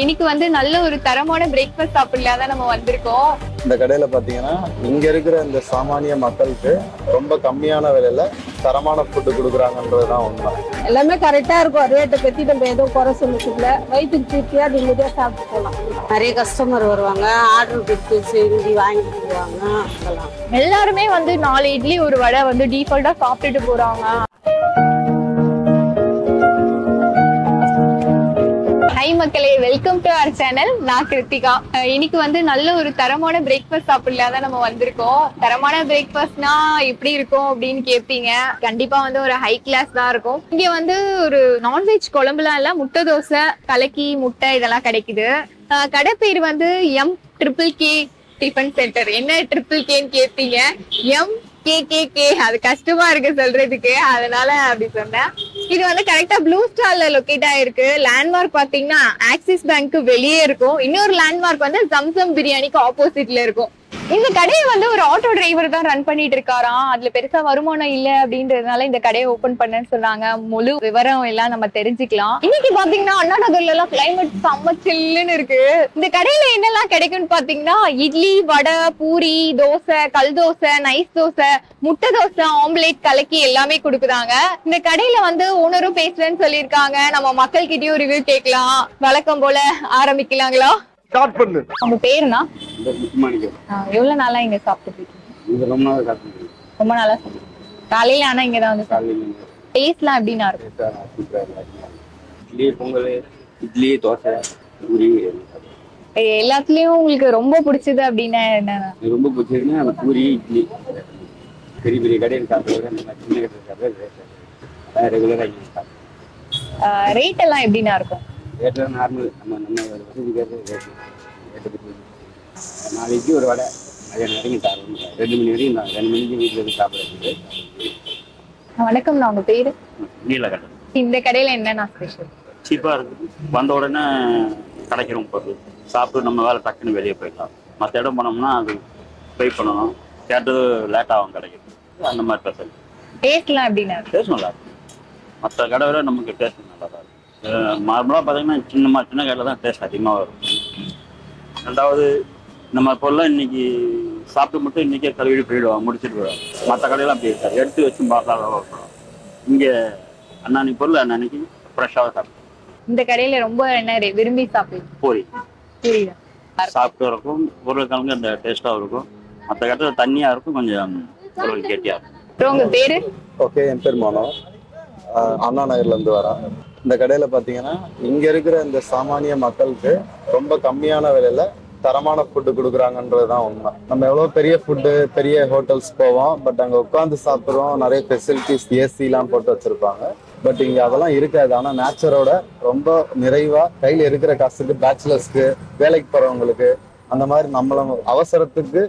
இன்னைக்கு வந்து நல்ல ஒரு தரமான பிரேக்ஃபாஸ்ட் சாப்பிடலாம் தான் நம்ம வந்திருக்கோம். இந்த கடையில பாத்தீங்கன்னா இங்க இருக்கிற இந்த சாமானிய மக்களுக்கு ரொம்ப கம்மியான விலையில தரமான ஃபுட்டு கொடுக்குறாங்கன்றதுதான் உண்மை. எல்லாமே கரெக்டா இருக்கும். ரேட்டை பத்தி நம்ம எதுவும் குறை சொல்லிக்கல. வயிற்றுக்கு திருப்தியா நிம்மதியா சாப்பிட்டு போகலாம். நிறைய கஸ்டமர் வருவாங்க, ஆர்டர் கொடுத்து செஞ்சு வாங்கிட்டு போவாங்க. எல்லாருமே வந்து 4 இட்லி ஒரு வடை வந்து டிஃபால்ட்டா சாப்பிட்டுட்டு போறாங்க. ஹை மக்களே, வெல்கம் டு அவர் சேனல். நான் கிருத்திகா. இன்னைக்கு வந்து நல்ல ஒரு தரமான பிரேக்ஃபாஸ்ட் சாப்பிடலாம் தான் நம்ம வந்திருக்கோம். தரமான பிரேக்ஃபாஸ்ட்னா எப்படி இருக்கும் அப்படின்னு கேட்பீங்க. கண்டிப்பா வந்து ஒரு ஹை கிளாஸ் தான் இருக்கும். இங்க வந்து ஒரு நான்வெஜ் குழம்புலாம் இல்ல, முட்டை தோசை, கலக்கி முட்டை இதெல்லாம் கிடைக்குது. கடை பேர் வந்து MKK டிஃபன் சென்டர். என்ன ட்ரிபிள் கேன்னு கேட்பீங்க. MKK, அது கஷ்டமா இருக்கு சொல்றதுக்கு, அதனால அப்படி சொன்னேன். இது வந்து கரெக்டா ப்ளூ ஸ்டார்ல லொகேட் ஆயிருக்கு. லேண்ட்மார்க் பாத்தீங்கன்னா ஆக்சிஸ் பேங்க்கு வெளியே இருக்கும். இன்னொரு லேண்ட்மார்க் வந்து ஜம்சம் பிரியாணிக்கு ஆப்போசிட்ல இருக்கும். இந்த கடையை வந்து ஒரு ஆட்டோ டிரைவர் தான் ரன் பண்ணிட்டு இருக்காராம். அதுல பெருசா வருமானம் இல்ல அப்படின்றதுனால இந்த கடையை ஓபன் பண்ணேன்னு சொன்னாங்க. முழு விவரம் எல்லாம் நம்ம தெரிஞ்சுக்கலாம். இன்னைக்கு பாத்தீங்கன்னா அண்ணா நகர்ல எல்லாம் கிளைமேட் செம்ம சில்லுன்னு இருக்கு. இந்த கடையில என்னெல்லாம் கிடைக்கும்னு பாத்தீங்கன்னா இட்லி, வடை, பூரி, தோசை, கல் தோசை, நைஸ் தோசை, முட்டை தோசை, ஆம்லேட், கலக்கி எல்லாமே கொடுக்குறாங்க. இந்த கடையில வந்து ஓனரும் பேசுறேன்னு சொல்லியிருக்காங்க. நம்ம மக்கள் கிட்டயும் ரிவ்யூ கேட்கலாம். வழக்கம் போல ஆரம்பிக்கலாங்களா? ஸ்டார்ட் பண்ணு. உங்க பேருனா? முத்துமாணிக்கம். எவ்வளவு நாளா இங்க சாப்பிட்டு இருக்கீங்க? ரொம்ப நாளா சாப்பிட்டு. ரொம்ப நாளா காலையில ஆனா இங்கதான் வந்து டேஸ்ட்லாம் எப்படின்னா இருக்கும்? இட்லி, பொங்கல், இட்லி, தோசை, பூரி எல்லாத்துலயும் உங்களுக்கு ரொம்ப பிடிச்சது அப்படின்னா என்ன? ரொம்ப பிடிச்சதுன்னா பூரி, இட்லி. பெரிய பெரிய கடையில் சாப்பிடுறது, நம்ம சின்ன கடையில் சாப்பிடுறது ரெகுலராக. ரேட் எல்லாம் எப்படின்னா இருக்கும்? ரேட்லாம் நார்மல், நம்ம வசதிக்காக ரேட்டு. 4 இட்லி ஒரு வடை மதியானம் வரைக்கும் சாப்பிடணும். 2 மணி வரைக்கும் நான் 2 மணிக்கு வீட்டில் இருந்து சாப்பிட்றது. வணக்கம், நான் உங்க பேரு? நீலகண்டன். இந்த கடையில என்னன்னா ஸ்பெஷல்? சீப்பாக இருக்குது. வந்த உடனே கிடைக்கிறோம் பொருள் சாப்பிட்டு நம்ம வேலை டக்குன்னு வெளியே போயிடலாம். மற்ற இடம் போனோம்னா அது வெயிட் பண்ணணும், கேட்டது லேட்டாகும் கிடைக்கும். அந்த மாதிரி ஸ்பெஷல். டேஸ்ட்லாம் எப்படின்னா? டேஸ்ட் நல்லா இருக்கும். மற்ற கடை விட நமக்கு டேஸ்ட் நல்லா தான் இருக்கும். நார்மலாக பார்த்தீங்கன்னா சின்ன கடையில் தான் டேஸ்ட் அதிகமாக வரும். ரெண்டாவது நம்ம பொருளாக இன்னைக்கு சாப்பிட்டு மட்டும் இன்றைக்கே கழுவிட்டு போயிடுவோம், முடிச்சுட்டு போயிடுவோம். மற்ற கடையெல்லாம் அப்படி இருக்காது, எடுத்து வச்சு பார்க்கலாம் வைக்கணும். இங்கே அன்னன்னைக்கு பொருள் அன்னன்னைக்கு ஃப்ரெஷ்ஷாக சாப்பிடும். இந்த கடையில ரொம்ப என்ன விரும்பி சாப்பிடுங்க? பூரி புரியுது. சாப்பிட்டு இருக்கும், உருளைக்கிழங்கு அந்த டேஸ்ட்டாக இருக்கும். மற்ற கடையில் தண்ணியாக இருக்கும், கொஞ்சம் பொருள் கெட்டியாக இருக்கும். உங்க பேரு? ஓகே, என் பேர் மனோ. அண்ணா நகர்ல இருந்து வரேன். இந்த கடையில பாத்தீங்கன்னா இங்க இருக்கிற இந்த சாமானிய மக்களுக்கு ரொம்ப கம்மியான விலையில தரமான ஃபுட்டு கொடுக்குறாங்கன்றதுதான் உண்மை. நம்ம எவ்வளவு பெரிய ஃபுட்டு, பெரிய ஹோட்டல்ஸ் போவோம், பட் அங்க உட்காந்து சாப்பிடுறோம். நிறைய ஃபெசிலிட்டிஸ், ஏசி எல்லாம் போட்டு வச்சிருப்பாங்க. பட் இங்க அதெல்லாம் இருக்காது. ஆனா நேச்சரோட ரொம்ப நிறைவா கையில இருக்கிற காசுக்கு, பேச்சுலர்ஸ்க்கு, வேலைக்கு போறவங்களுக்கு, அந்த மாதிரி நம்மள அவசரத்துக்கு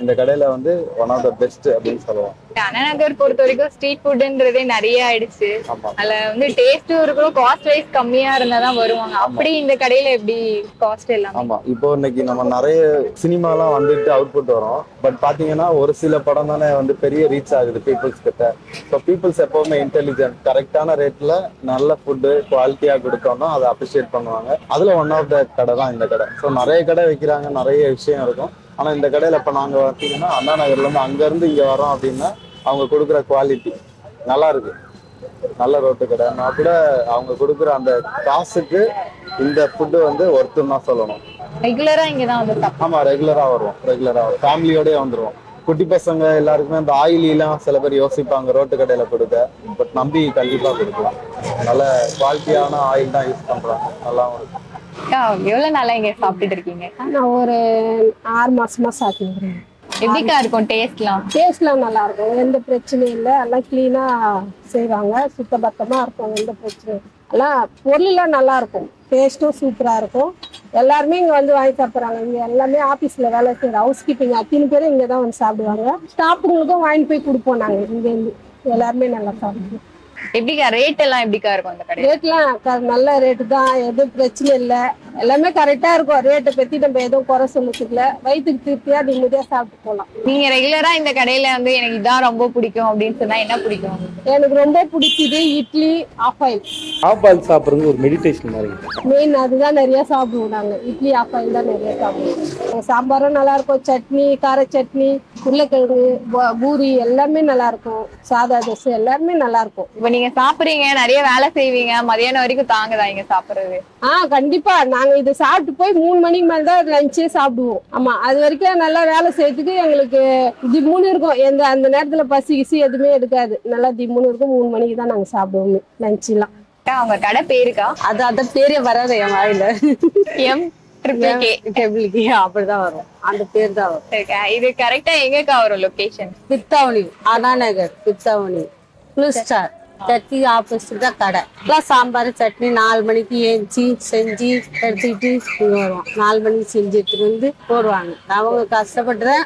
இந்த கடையில வந்து ஒன் ஆஃப் த பெஸ்ட் அப்படின்னு சொல்லுவோம். அண்ணா நகர் பொறுத்த வரைக்கும் ஸ்ட்ரீட் ஃபுட்ன்றதே நிறைய ஆயிடுச்சு. அதுல வந்து டேஸ்டும் இருக்கும், காஸ்ட் வைஸ் கம்மியா இருந்தாதான் வருவாங்க. அப்படி இந்த கடையில எப்படி காஸ்ட் எல்லாம்? ஆமா, இப்போ இன்னைக்கு நம்ம நிறைய சினிமாலாம் வந்துட்டு அவுட்புட் வரும். பட் பாத்தீங்கன்னா ஒரு சில படம் தானே வந்து பெரிய ரீச் ஆகுது பீப்புள்ஸ் கிட்ட. ஸோ பீப்புள்ஸ் எப்பவுமே இன்டெலிஜென்ட், கரெக்டான ரேட்ல நல்ல ஃபுட்டு குவாலிட்டியா கொடுத்தோம்னா அதை அப்ரிஷியேட் பண்ணுவாங்க. அதுல ஒன் ஆஃப் த கடை தான் இந்த கடை. ஸோ நிறைய கடை வைக்கிறாங்க, நிறைய விஷயம் இருக்கும். ஆனா இந்த கடையில இப்ப நாங்க பார்த்தீங்கன்னா அண்ணா நகர்ல இருந்து அங்க இருந்து இங்க வரோம் அப்படின்னா அவங்க கொடுக்குற குவாலிட்டி நல்லா இருக்கு. நல்ல ரோட்டு கடை. நான் கூட அவங்க கொடுக்குற அந்த காசுக்கு இந்த ஃபுட்டு வந்து ஒர்த்துன்னு தான் சொல்லணும். ரெகுலரா இங்கதான் வந்து? ஆமா, ரெகுலரா ஃபேமிலியோடய வந்துருவோம். குட்டி பசங்க எல்லாருக்குமே அந்த ஆயிலாம் சில பேர் யோசிப்பாங்க ரோட்டு கடையில கொடுக்க. பட் நம்பி கண்டிப்பா கொடுக்கலாம். நல்ல குவாலிட்டியான ஆயில் தான் யூஸ் பண்றாங்க, நல்லாவும் இருக்கு. எவ்வளவு நாளா இங்க சாப்பிட்டுட்டு இருக்கீங்க? நான் ஒரு 6 மாசமா சாப்பிட்டுக்கிறேன். எப்படிக்கா இருக்கும் டேஸ்ட்லாம்? டேஸ்ட்லாம் நல்லா இருக்கும், எந்த பிரச்சனையும் இல்லை. எல்லாம் கிளீனா செய்வாங்க, சுத்தபத்தமா இருக்கும், எந்த பிரச்சனையும். எல்லாம் பொருளெல்லாம் நல்லா இருக்கும், டேஸ்ட்டும் சூப்பரா இருக்கும். எல்லாருமே இங்க வந்து வாங்கி சாப்பிட்றாங்க. இங்க எல்லாமே ஆபீஸ்ல வேலை செய்யற ஹவுஸ் கீப்பிங் அத்தனை பேரும் இங்க தான் வந்து சாப்பிடுவாங்க. ஸ்டாஃபுங்களுக்கும் வாங்கிட்டு போய் கொடுப்போம் நாங்க. இங்க இருந்து எல்லாருமே நல்லா சாப்பிடுவோம். எப்படிக்கா ரேட் எல்லாம் எப்படிக்கா இருக்கும் இந்த கடை? ரேட்லாம் நல்ல ரேட்டு தான், எதுவும் பிரச்சனை இல்லை. எல்லாமே கரெக்டா இருக்கும். ரேட்டை பத்தி நம்ம எதுவும் குறை சொல்லிக்கல. வயிற்றுக்கு திருப்தியா நிம்மதியா சாப்பிட்டு போகலாம். நீங்க ரெகுலரா இந்த கடையில வந்து எனக்கு இதான் ரொம்ப பிடிக்கும் அப்படின்னு சொன்னா என்ன பிடிக்கும்? எனக்கு ரொம்ப பிடிச்சது idli off oil. Off oil சாப்பிட்றது ஒரு மெடிடேஷன் மாதிரி. மெயின் அதுதான் நிறைய சாப்பிடுவோம் நாங்க. இட்லி ஆஃப் ஆயில் தான் நிறைய சாப்பிடுவோம். சாம்பாரும் நல்லா இருக்கும், சட்னி, கார சட்னி, உருளைக்கிழங்கு, பூரி எல்லாமே நல்லா இருக்கும். சாதா தோசை எல்லாமே நல்லா இருக்கும். இப்ப நீங்க சாப்பிடுறீங்க, நிறைய வேலை செய்வீங்க, மதியானம் வரைக்கும் தாங்குதா இங்க சாப்பிடுறது? கண்டிப்பா. நாங்க இது சாப்பிட்டு போய் 3 மணிக்கு மேலதான் லஞ்சே சாப்பிடுவோம். ஆமா, அது வரைக்கும் நல்லா வேலை செய்யறதுக்கு எங்களுக்கு திம்முன்னு இருக்கும். அந்த நேரத்துல பசி கிசி எதுவுமே எடுக்காது. நல்லா திம்முன்னு இருக்கும். 3 மணிக்கு தான் நாங்க சாப்பிடுவோம் லஞ்ச் எல்லாம். அவங்க கடை பேருக்கா? அது பேரே வராது என் வாயில. MKKK அப்படிதான் வரும். அந்த பேர் தான் வரும். இது கரெக்டா எங்கக்கா வரும் location? பித்தாவணி, Anna Nagar, பித்தாவணி, blue star chutney opposite தான் கடை. சாம்பார் சட்னி 4 மணிக்கு ஏஞ்சி செஞ்சு எடுத்துக்கிட்டு வருவோம். 4 மணிக்கு செஞ்சு எடுத்துட்டு வந்து போடுவாங்க. அவங்க கஷ்டப்படுறேன்,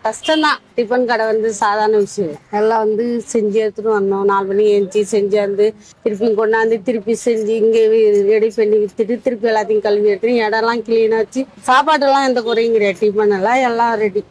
கஷ்டம்தான். டிஃபன் கடை வந்து சாதாரண விஷயம். எல்லாம் வந்து செஞ்சு எடுத்துட்டு வரணும். 4 மணிக்கு ஏஞ்சி செஞ்சு வந்து திருப்பி கொண்டாந்து திருப்பி செஞ்சு இங்கே ரெடி பண்ணி வித்துட்டு திருப்பி எல்லாத்தையும் கழுவி எடுத்துட்டு இடம்லாம் கிளீனாக வச்சு சாப்பாட்டெல்லாம் எந்த குறையும் கிடையாது. டிஃபன் எல்லாம் ரெடி.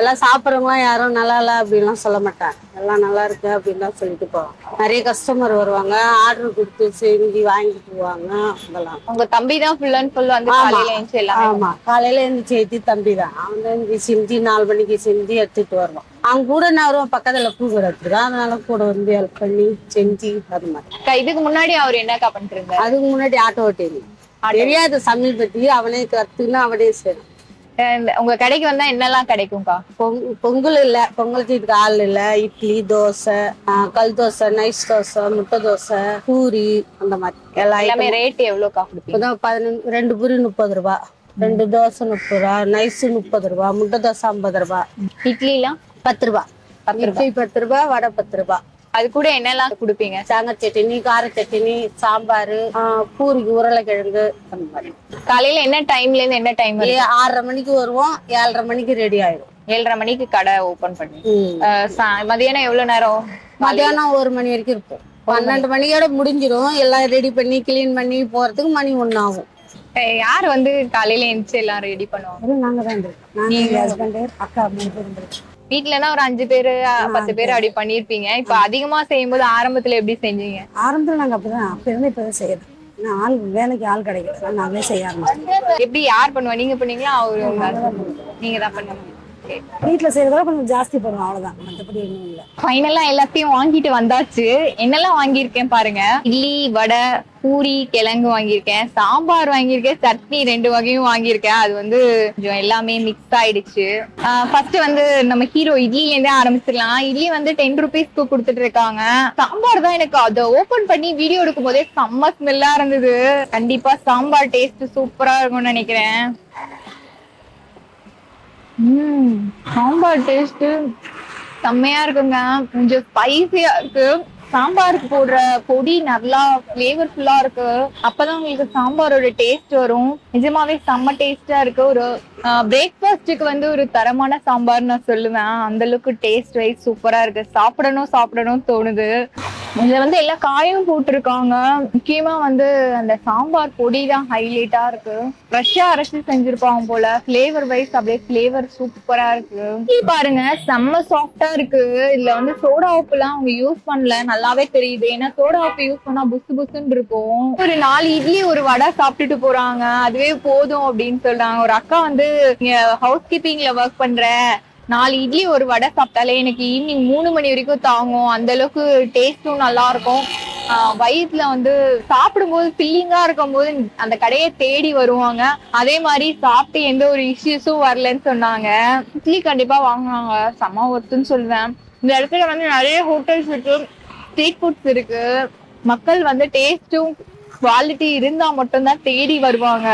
எல்லாம் சாப்பிட்றவங்களாம் யாரும் நல்லா இல்லை அப்படின்லாம் சொல்ல மாட்டாங்க. எல்லாம் நல்லா இருக்கு அப்படின்லாம் சொல்லிட்டு போவாங்க. நிறைய கஸ்டமர் வருவாங்க, ஆர்டர் கொடுத்து செஞ்சு வாங்கிட்டு போவாங்க. அதெல்லாம் உங்க தம்பி தான் ஃபுல் அண்ட் ஃபுல் வந்து காலையில எழுந்து எல்லாம்? ஆமா, காலையில எழுந்து சேர்த்து தம்பி தான். அவன் எழுந்து செஞ்சு 4 மணிக்கு செஞ்சு எடுத்துட்டு வருவான். அவங்க கூட நான் வருவான். பக்கத்துல பூ கூட எடுத்துருக்கான். அதனால கூட வந்து ஹெல்ப் பண்ணி செஞ்சு அது மாதிரி. இதுக்கு முன்னாடி அவர் என்னக்கா பண்ணிட்டு இருந்தாரு? அதுக்கு முன்னாடி ஆட்டோ ஓட்டி தெரியாத சமையல் பத்தி அவனே கத்துன்னு அவனே செய்யணும். உங்க கடைக்கு வந்தா என்னெல்லாம் கிடைக்கும்க்கா? பொங்கல் இல்ல, பொங்கல் தீட்டுக்கு ஆள் இல்ல. இட்லி, தோசை, கல் தோசை, நைஸ் தோசை, முட்டை தோசை, பூரி, அந்த மாதிரி எல்லாமே. ரேட் எவ்வளோக்கா கொடுப்பீங்க? 2 பூரி 30 ரூபா, 2 தோசை 30 ரூபா, நைஸ் 30 ரூபா, முட்டை தோசை 50 ரூபா, இட்லி எல்லாம் 10 ரூபா, 10 ரூபா, வடை 10 ரூபா. அது கூட என்னெல்லாம் கொடுப்பீங்க? தேங்காய் சட்னி, கார சட்னி, சாம்பார், பூரிக்கு உருளைக்கிழங்கு, அந்த மாதிரி. காலையில என்ன டைம்ல இருந்து என்ன டைம்? 6:30 மணிக்கு வருவோம், 7:30 மணிக்கு ரெடி ஆயிடும். 7:30 மணிக்கு கடை ஓபன் பண்ணி மதியானம் எவ்வளவு நேரம்? மதியானம் 1 மணி வரைக்கும் இருக்கும். 12 மணியோட முடிஞ்சிடும். எல்லாம் ரெடி பண்ணி கிளீன் பண்ணி போறதுக்கு மணி 1 ஆகும். யார் வந்து காலையில எழுந்துச்சு எல்லாம் ரெடி பண்ணுவாங்க? நாங்க தான். நாங்க ஹஸ்பண்ட், அக்கா 3 பேர். வீட்டுலன்னா ஒரு 5 பேரு 10 பேர் அப்படி பண்ணிருப்பீங்க. இப்ப அதிகமா செய்யும் போது ஆரம்பத்துல எப்படி செஞ்சீங்க? ஆரம்பத்துல நாங்க அப்பதான் இப்பதான் செய்யறோம். ஆள் வேலைக்கு ஆள் கிடைக்கல, நாங்களே செய்ய ஆரம்பிச்சோம். எப்படி யார் பண்ணுவா? நீங்க பண்ணீங்களா அவரு? நீங்க தான் பண்ணுவீங்க. வீட்டுல செய்யறதோட கொஞ்சம் ஜாஸ்தி பண்ணுவோம், அவ்வளவுதான். மற்றபடி ஒண்ணும் இல்ல. ஃபைனலா எல்லாத்தையும் வாங்கிட்டு வந்தாச்சு. என்னெல்லாம் வாங்கியிருக்கேன் பாருங்க. இட்லி, வடை, பூரி, கிழங்கு வாங்கியிருக்கேன், சாம்பார் வாங்கியிருக்கேன், சட்னி 2 வகையும் வாங்கியிருக்கேன். அது வந்து கொஞ்சம் எல்லாமே மிக்ஸ் ஆயிடுச்சு. ஃபர்ஸ்ட் வந்து நம்ம ஹீரோ இட்லில இருந்தே ஆரம்பிச்சிடலாம். இட்லி வந்து 10 ருபீஸ்க்கு கொடுத்துட்டு இருக்காங்க. சாம்பார் தான் எனக்கு அதை ஓபன் பண்ணி வீடியோ எடுக்கும் போதே செம்ம ஸ்மெல்லா இருந்தது. கண்டிப்பா சாம்பார் டேஸ்ட் சூப்பரா இருக்கும்னு நினைக்கிறேன். சாம்பார் டேஸ்ட் செம்மையா இருக்குங்க. கொஞ்சம் ஸ்பைசியா இருக்கு. சாம்பாருக்கு போடுற பொடி நல்லா ஃபிளேவர்ஃபுல்லா இருக்கு. அப்பதான் உங்களுக்கு சாம்பாரோட டேஸ்ட் வரும். நிஜமாவே செம்ம டேஸ்டா இருக்கு. ஒரு பிரேக்ஃபாஸ்டுக்கு வந்து ஒரு தரமான சாம்பார் நான் சொல்லுவேன். அந்த அளவுக்கு டேஸ்ட் வைஸ் சூப்பரா இருக்கு. சாப்பிடணும் தோணுது. இதுல வந்து எல்லா காயும் போட்டிருக்காங்க. முக்கியமா வந்து அந்த சாம்பார் பொடி தான் ஹைலைட்டா இருக்கு. ஃப்ரெஷ்ஷா அரைச்சு செஞ்சிருப்பாங்க போல. ஃபிளேவர் வைஸ் அப்படியே ஃபிளேவர் சூப்பரா இருக்கு. பாருங்க, செம்ம சாஃப்டா இருக்கு. இதுல வந்து சோடா உப்பு எல்லாம் அவங்க யூஸ் பண்ணல, நல்லாவே தெரியுது. ஏன்னா சோடா உப்பு யூஸ் பண்ணா புசு புசுன்னு இருக்கும். ஒரு 4 இட்லி ஒரு வடை சாப்பிட்டுட்டு போறாங்க, அதுவே போதும் அப்படின்னு சொல்றாங்க. ஒரு அக்கா வந்து ஹவுஸ் கீப்பிங்ல ஒர்க் பண்ற, 4 இட்லி ஒரு வடை சாப்பிட்டாலே எனக்கு ஈவினிங் 3 மணி வரைக்கும் தாங்கும். அந்த அளவுக்கு டேஸ்டும் நல்லா இருக்கும். வயிற்றுல வந்து சாப்பிடும்போது ஃபில்லிங்கா இருக்கும் போது அந்த கடையை தேடி வருவாங்க. அதே மாதிரி சாப்பிட்டு எந்த ஒரு இஷ்யூஸும் வரலன்னு சொன்னாங்க. இட்லி கண்டிப்பா வாங்குவாங்க, செம்ம ஒர்த்துன்னு சொல்லுவேன். இந்த இடத்துல வந்து நிறைய ஹோட்டல்ஸ் இருக்கு, ஸ்ட்ரீட் ஃபுட்ஸ் இருக்கு. மக்கள் வந்து டேஸ்டும் குவாலிட்டி இருந்தா மட்டும்தான் தேடி வருவாங்க.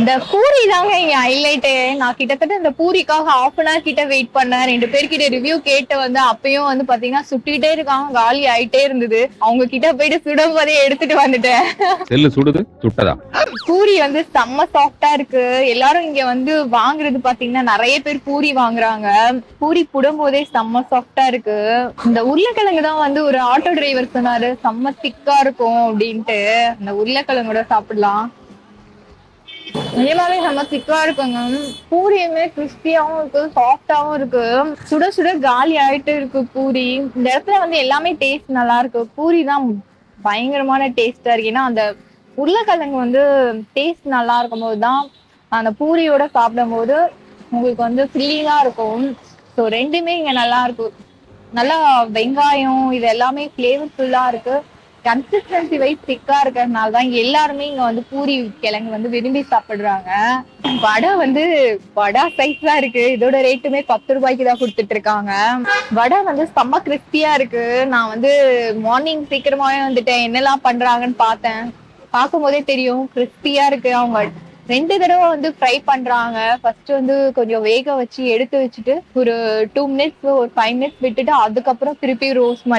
இந்த பூரி தாங்க இங்க ஹைலைட்டே. நான் கிட்டத்தட்ட இந்த பூரிக்காக 1/2 hour கிட்ட வெயிட் பண்ணேன். 2 பேர்கிட்ட ரிவ்யூ கேட்டு வந்து அப்பயும் வந்து பாத்தீங்கன்னா சுட்டிட்டே இருக்காங்க, காலி ஆயிட்டே இருந்தது. அவங்க கிட்ட போயிட்டு சுடும் போதே எடுத்துட்டு வந்துட்டேன். செல்லு சுடுது சுட்டதா. பூரி வந்து செம்ம சாஃப்டா இருக்கு. எல்லாரும் இங்க வந்து வாங்குறது பாத்தீங்கன்னா நிறைய பேர் பூரி வாங்குறாங்க. பூரி புடும் போதே செம்ம சாஃப்டா இருக்கு. இந்த உருளைக்கிழங்கு தான் வந்து ஒரு ஆட்டோ டிரைவர் சொன்னாரு செம்ம திக்கா இருக்கும் அப்படின்ட்டு. அந்த உருளைக்கிழங்கோட சாப்பிடலாம். எல்லாமே செம்ம திக்கா இருக்குங்க. பூரியுமே கிறிஸ்பியாவும் இருக்கு, சாஃப்டாவும் இருக்கு. சுட சுட காலி ஆயிட்டு இருக்கு பூரி. இந்த இடத்துல வந்து எல்லாமே டேஸ்ட் நல்லா இருக்கு. பூரி தான் பயங்கரமான டேஸ்டா இருக்கு. ஏன்னா அந்த உருளைக்கிழங்கு வந்து டேஸ்ட் நல்லா இருக்கும் போதுதான் அந்த பூரியோட சாப்பிடும் போது உங்களுக்கு வந்து ஃபில்லிங்கா இருக்கும். ஸோ ரெண்டுமே இங்க நல்லா இருக்கும். நல்லா வெங்காயம் இது எல்லாமே ஃபிளேவர்ஃபுல்லா இருக்கு. கன்சிஸ்டன்சி வைஸ் திக்கா இருக்கிறதுனால தான் எல்லாருமே இங்க வந்து பூரி கிழங்கு வந்து விரும்பி சாப்பிடுறாங்க. வடை வந்து வடை சைஸ் தான் இருக்கு. இதோட ரேட்டுமே 10 ரூபாய்க்கு தான் கொடுத்துட்டு இருக்காங்க. வடை வந்து செம்ம கிறிஸ்பியா இருக்கு. நான் வந்து மார்னிங் சீக்கிரமாவே வந்துட்டேன். என்னெல்லாம் பண்றாங்கன்னு பார்த்தேன். பார்க்கும் போதே தெரியும் கிறிஸ்பியா இருக்கு. அவங்க 2 தடவை வந்து ஃப்ரை பண்றாங்க. ஃபர்ஸ்ட் வந்து கொஞ்சம் வேக வச்சு எடுத்து வச்சுட்டு ஒரு 2 மினிட்ஸ் ஒரு 5 மினிட்ஸ் விட்டுட்டு அதுக்கப்புறம் திருப்பி ரோஸ்ட்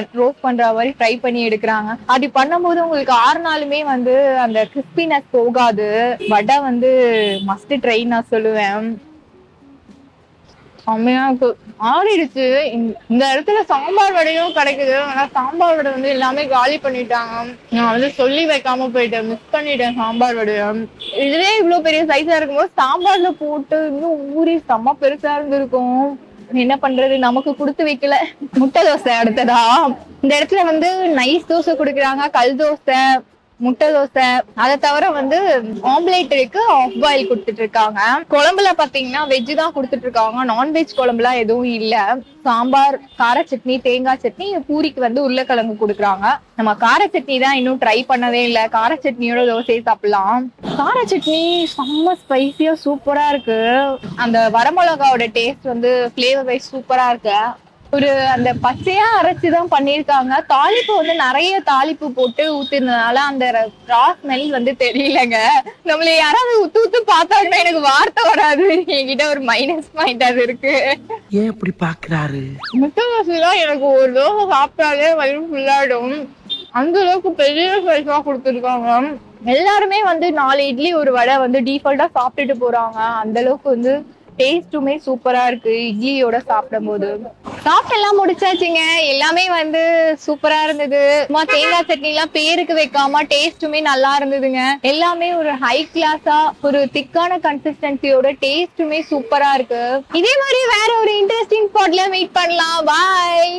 பண்ற மாதிரி ஃப்ரை பண்ணி எடுக்கிறாங்க. அப்படி பண்ணும்போது உங்களுக்கு 6 நாளுமே வந்து அந்த கிறிஸ்பினஸ் போகாது. வடை வந்து மஸ்ட் ட்ரை நான் சொல்லுவேன். செம்மையா இருக்கு. ஆறிடுச்சு. இந்த இடத்துல சாம்பார் வடையும் கிடைக்குது. ஆனா சாம்பார் வடை வந்து எல்லாமே காலி பண்ணிட்டாங்க. நான் வந்து சொல்லி வைக்காம போயிட்டேன், மிஸ் பண்ணிட்டேன் சாம்பார் வடைய. இதுவே இவ்வளவு பெரிய சைஸா இருக்கும்போது சாம்பார்ல போட்டு இன்னும் ஊறி செம்ம பெருசா இருந்திருக்கும். என்ன பண்றது, நமக்கு கொடுத்து வைக்கல. முட்டை தோசை அடுத்ததா. இந்த இடத்துல வந்து நைஸ் தோசை கொடுக்குறாங்க, கல் தோசை, முட்டை தோசை. அதை தவிர வந்து ஆம்லேட் இருக்கு, ஆஃப் பாயில் கொடுத்துட்டு இருக்காங்க. குழம்புல பாத்தீங்கன்னா வெஜ் தான் கொடுத்துட்டு இருக்காங்க. நான்வெஜ் குழம்புலாம் எதுவும் இல்ல. சாம்பார், கார சட்னி, தேங்காய் சட்னி, பூரிக்கு வந்து உருளைக்கிழங்கு கொடுக்குறாங்க. நம்ம கார சட்னி தான் இன்னும் ட்ரை பண்ணவே இல்லை. கார சட்னியோட தோசையை சாப்பிடலாம். கார சட்னி செம்ம ஸ்பைசியா சூப்பரா இருக்கு. அந்த வரமிளகாவோட டேஸ்ட் வந்து ஃபிளேவர் வைஸ் சூப்பரா இருக்கு. ஒரு அந்த பச்சையா அரைச்சுதான் பண்ணிருக்காங்க. தாளிப்பு வந்து நிறைய தாளிப்பு போட்டு ஊத்திருந்ததுனால அந்த ரா ஸ்மெல் வந்து தெரியலங்க. நம்மள யாராவது ஊத்து பார்த்தாங்கன்னா எனக்கு வார்த்தை வராது. என்கிட்ட ஒரு மைனஸ் பாயிண்ட் அது இருக்கு. ஏன் இப்படி பாக்குறாரு? முட்டை தோசைலாம் எனக்கு ஒரு தோசை சாப்பிட்டாலே வயிறு ஃபுல்லாயிடும். அந்த அளவுக்கு பெரிய சைஸா கொடுத்துருக்காங்க. எல்லாருமே வந்து 4 இட்லி ஒரு வடை வந்து டிஃபால்ட்டா சாப்பிட்டுட்டு போறாங்க. அந்த அளவுக்கு வந்து டேஸ்ட்டுமே சூப்பரா இருக்கு. இட்லியோட சாப்பிடும் போது சாப்பிட்டெல்லாம் முடிச்சாச்சுங்க. எல்லாமே வந்து சூப்பரா இருந்தது. சும்மா தேங்காய் சட்னி எல்லாம் பேருக்கு வைக்காம டேஸ்ட்டுமே நல்லா இருந்ததுங்க. எல்லாமே ஒரு ஹை கிளாஸா ஒரு திக்கான கன்சிஸ்டன்சியோட டேஸ்ட்டுமே சூப்பரா இருக்கு. இதே மாதிரி வேற ஒரு இன்ட்ரெஸ்டிங் ஸ்பாட்ல மீட் பண்ணலாம். பாய்.